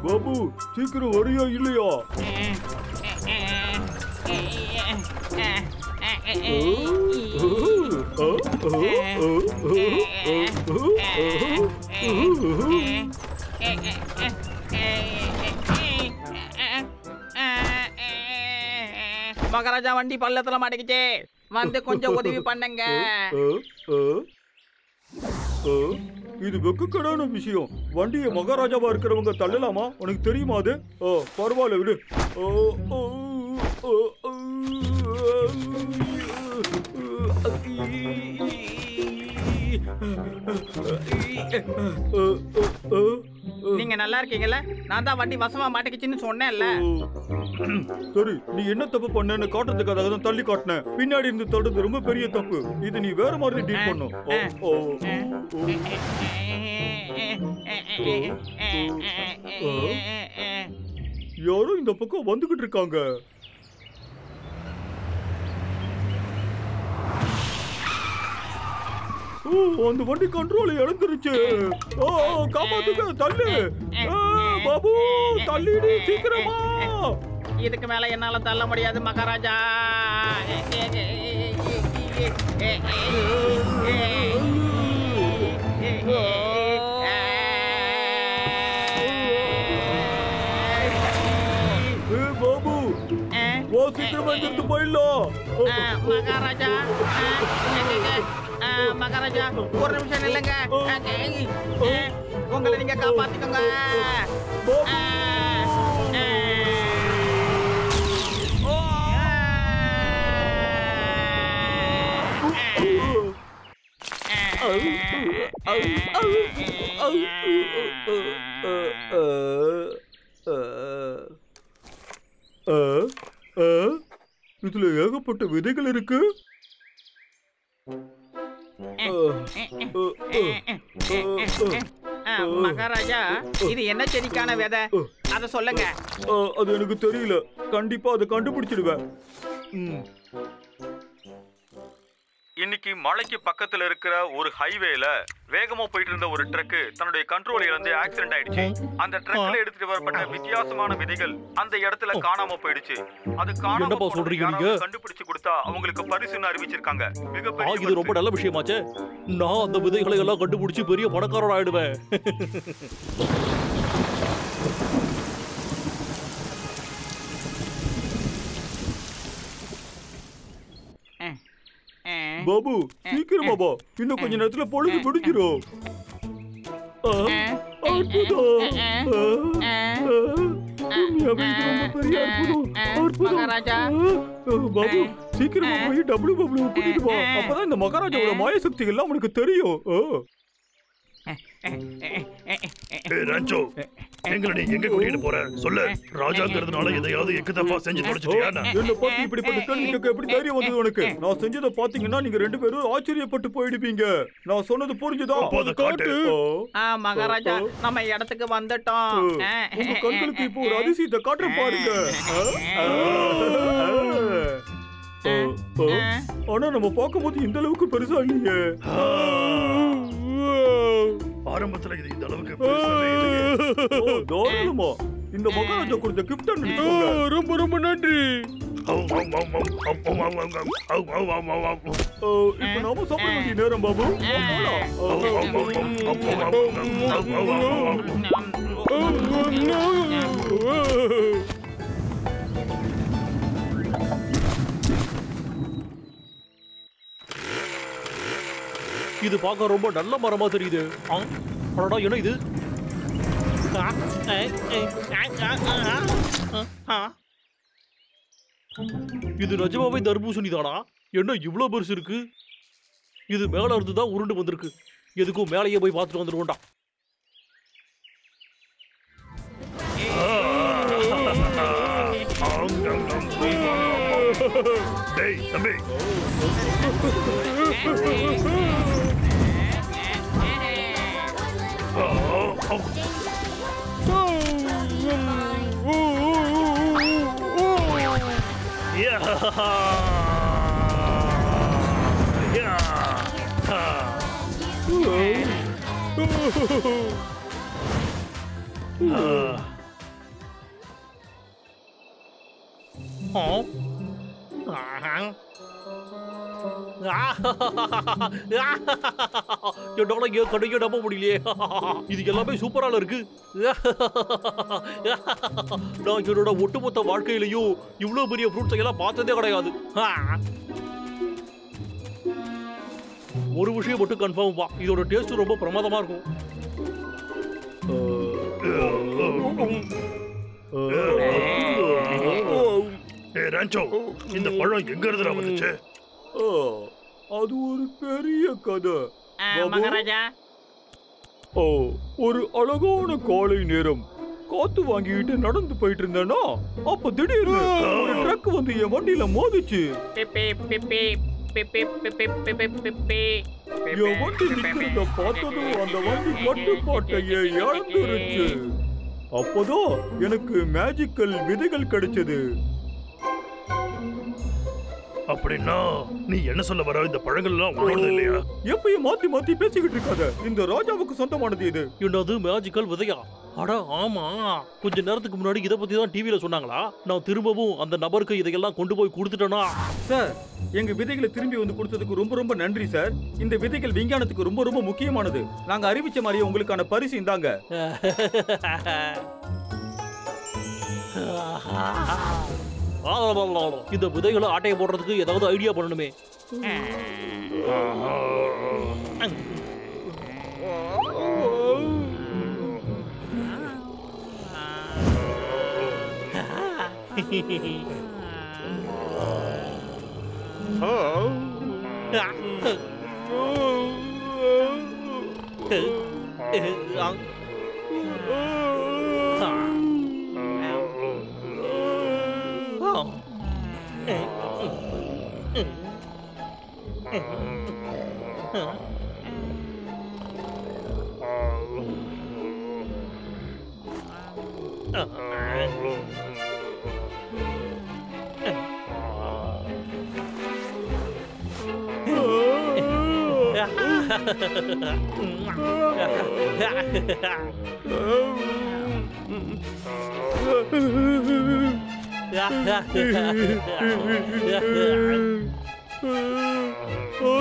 பாபு சீக்கிரம் வரியா இல்லையா? மகாராஜா வண்டி பள்ளத்துல மாட்டிக்கிச்சே, வந்து கொஞ்சம் உதவி பண்ணுங்க. இது வெக்கக்கடான விஷயம். வண்டியை மகாராஜாவா இருக்கிறவங்க தள்ளலாமா? உனக்கு தெரியுமா அது? பரவாயில்ல விடு. நீங்க நல்லா இருக்கீங்கல்ல? நான் தான் வண்டி வசமா மாட்டிக்கிச்சுன்னு சொன்னேன்ல. சரி, நீ என்ன தப்பு பண்ணேன்னு காட்டுறதுக்காக தான் தள்ளி காட்டினேன். பின்னாடி இருந்து தடுறது ரொம்ப பெரிய தப்பு. இது நீ வேற மாதிரி டீல் பண்ணும். யாரோ இந்த பக்கம் வந்துகிட்டு இருக்காங்க. அந்த வண்டி கண்ட்ரோல் இழந்துருச்சு. காப்பாத்துங்க, தள்ளு பாபு, தள்ளிடு சீக்கிரமா. இதுக்கு மேல என்னால தள்ள முடியாது மகாராஜா. பாபு சீக்கிரமா இருந்து போயிடலாம். மகாராஜா மகாராஜா ஒரு நிமிஷம் இல்லைங்க, உங்களை நீங்க காப்பாத்திக்கோங்க. இதுல ஏகப்பட்ட விதைகள் இருக்கு. மகாராஜா, இது என்ன செடிக்கான விதை? அத சொல்லுங்க. அது எனக்கு தெரியல. கண்டிப்பா அதை கண்டுபிடிச்சிடுவேன். இன்னைக்கு மலைக்கு பக்கத்துல இருக்கிற ஒரு ஹைவேல வேகமா போயிட்டு இருந்த ஒரு ட்ரக் தன்னுடைய கண்ட்ரோல் இழந்து ஆக்சிடென்ட் ஆயிடுச்சு. அந்த ட்ரக்ல எடுத்துட்டு வரப்பட்ட வித்தியாசமான விதைகள் அந்த இடத்துல காணாம போயிடுச்சு. அது காணாம சொல்றீங்க, கண்டுபிடிச்சு கொடுத்தா அவங்களுக்கு பரிசுன்னு அறிவிச்சிருக்காங்க. மிகப்பெரிய இது ரொம்ப நல்ல விஷயமாச்சே. நான் அந்த விதைகளை எல்லாம் கண்டுபிடிச்சு பெரிய பணக்காரர் ஆயிடுவேன். பாபு சீக்கிரமா வா, இன்னும் கொஞ்ச நேரத்துல பொழுது முடிஞ்சிரும். மகாராஜா பாபு சீக்கிரமா போய் டபுள் பப்ளு கூட்டிட்டு வா. அப்பதான் இந்த மகாராஜாவோட மாய சக்திகள் எல்லாம் உனக்கு தெரியும். ராஞ்சோ, எங்களை நீ எங்க கூட்டிட்டு போற சொல்லு. ராஜாங்கிறதுனால எதையாவது எக்குதப்பா செஞ்சு தொலைச்சிட்டியா? என்ன பார்த்து இப்படிப்பட்ட கேள்வி கேட்க எப்படி தைரியம் வந்தது உனக்கு? நான் செஞ்சதை பாத்தீங்கன்னா நீங்க ரெண்டு பேரும் ஆச்சரியப்பட்டு போயிடுவீங்க. நான் சொன்னது புரிஞ்சுதா? காட்டு. மகாராஜா, நம்ம இடத்துக்கு வந்துட்டோம். உங்க கண்களுக்கு இப்போ ஒரு அதிசயத்தை காட்டுற பாருங்க. ஆனா நம்ம பார்க்கும்போது இந்த அளவுக்கு பெருசா இல்லையே. ஆரம்பத்துல இது இந்த அளவுக்கு தாராளமா இந்த மகாராஜா கொடுத்த கிஃப்ட் நினைச்சுக்கோங்க. ரொம்ப ரொம்ப நன்றி. இப்ப நாம சாப்பிட வேண்டிய நேரம் பாபு. இது பார்க்க ரொம்ப நல்ல மரமா தெரியுது. என்ன இது? இது நிஜமாவே தர்பூசணி தானா? என்ன இவ்வளவு பெருசு இருக்கு? இது மேல இருந்து தான் உருண்டு வந்திருக்கு. எதுக்கும் மேலேயே போய் பார்த்துட்டு வந்துருவோம்டா. டேய் தம்பி, என்னால என் கடையை நம்ப முடியலையே. இது எல்லாமே சூப்பரால இருக்கு. நான் என்னோட ஒட்டுமொத்த வாழ்க்கையிலையும் இவ்வளவு பெரிய ஃப்ரூட்ஸ் எல்லாம் பார்த்ததே கிடையாது. ஒரு விஷயம் மட்டும் கன்ஃபார்ம் பா, இதோட டேஸ்ட் ரொம்ப பிரமாதமா இருக்கும். ராஞ்சோ, இந்த பழம் எங்க இருந்து வந்துச்சு? அது ஒரு பெரிய கதை. மகாராஜா, ஒரு அழகான காலை நேரம் காத்து வாங்கிட்டு நடந்து போயிட்டு இருந்தேன்னா அப்ப திடீர்னு ஒரு ட்ரக் வந்து என் வண்டியில மோதிச்சு. என் வண்டி நிக்கிறத பார்த்ததும் அந்த வண்டி கட்டுப்பாட்டையே இழந்துருச்சு. அப்போதான் எனக்கு மேஜிக்கல் விதைகள் கிடைச்சது. அப்படின்னா நீ என்ன சொல்ல வர? இந்த பழங்கள் எல்லாம் உன்னோடது இல்லையா? எப்பயும் மாத்தி மாத்தி பேசிக்கிட்டு இருக்காத. இந்த ராஜாவுக்கு சொந்தமானது இது. என்னது மேஜிக்கல் விதையா? அட ஆமா, கொஞ்ச நேரத்துக்கு முன்னாடி இதை பத்தி தான் டிவியில சொன்னாங்களா? நான் திரும்பவும் அந்த நபருக்கு இதையெல்லாம் கொண்டு போய் கொடுத்துட்டேனா? சார், எங்க விதைகளை திரும்பி வந்து கொடுத்ததுக்கு ரொம்ப ரொம்ப நன்றி சார். இந்த விதைகள் விஞ்ஞானத்துக்கு ரொம்ப ரொம்ப முக்கியமானது. நாங்க அறிவிச்ச மாதிரியே உங்களுக்கான பரிசு இந்தாங்க. இந்த விதைகளை ஆட்டையை போடுறதுக்கு ஏதாவது ஐடியா பண்ணணுமே.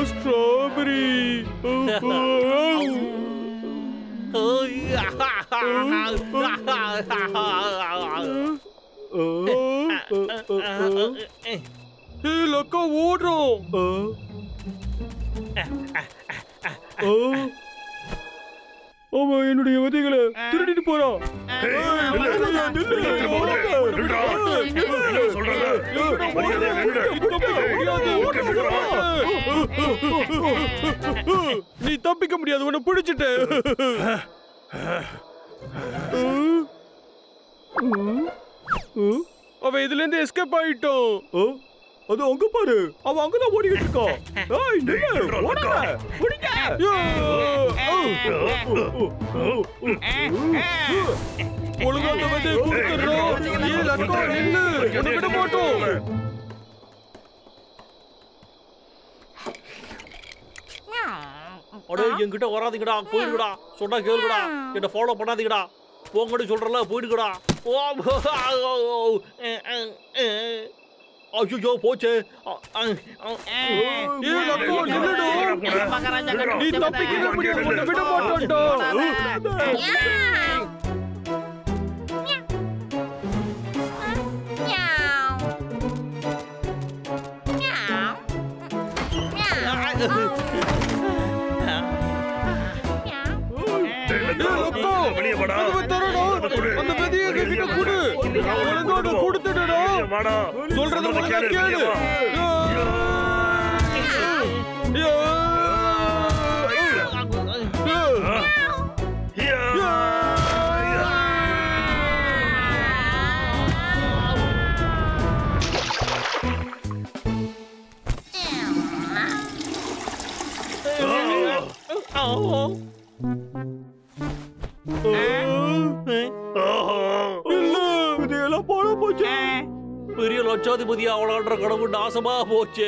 ஸ்ட்ராபெரி. லக்கா ஓடுறோம். அவன் என்னுடைய விதைகளை திருடிட்டு போறான். நீ தப்பிக்க முடியாது, உன்னை பிடிச்சிட்டு. அவன் இதுல இருந்து எஸ்கேப் ஆயிட்டான். அது அங்க பாரு, அவன் அங்கதான் ஓடிக்கிட்டு இருக்கான். ஏய் நில்லு, ஓடாத, பிடிங்க. ஒழுங்கா அந்த விதையை கொடுத்துறோம். ஏய் லக்கா நில்லு, உன்னை விட மாட்டோம். அடே என்கிட்ட வராதீங்கடா, போயிடுங்கடா. சொன்னா கேளுங்கடா, என்ன ஃபாலோ பண்ணாதீங்கடா. போங்கன்னு சொல்றல, போயிடுங்கடா. ஐயோ போச்சு. நீ தப்பிக்க முடியாது, உன்னை விட மாட்டோம்டா. பெரிய லட்சாதிபதி அவளான்ற கடவுள் நாசமா போச்சு.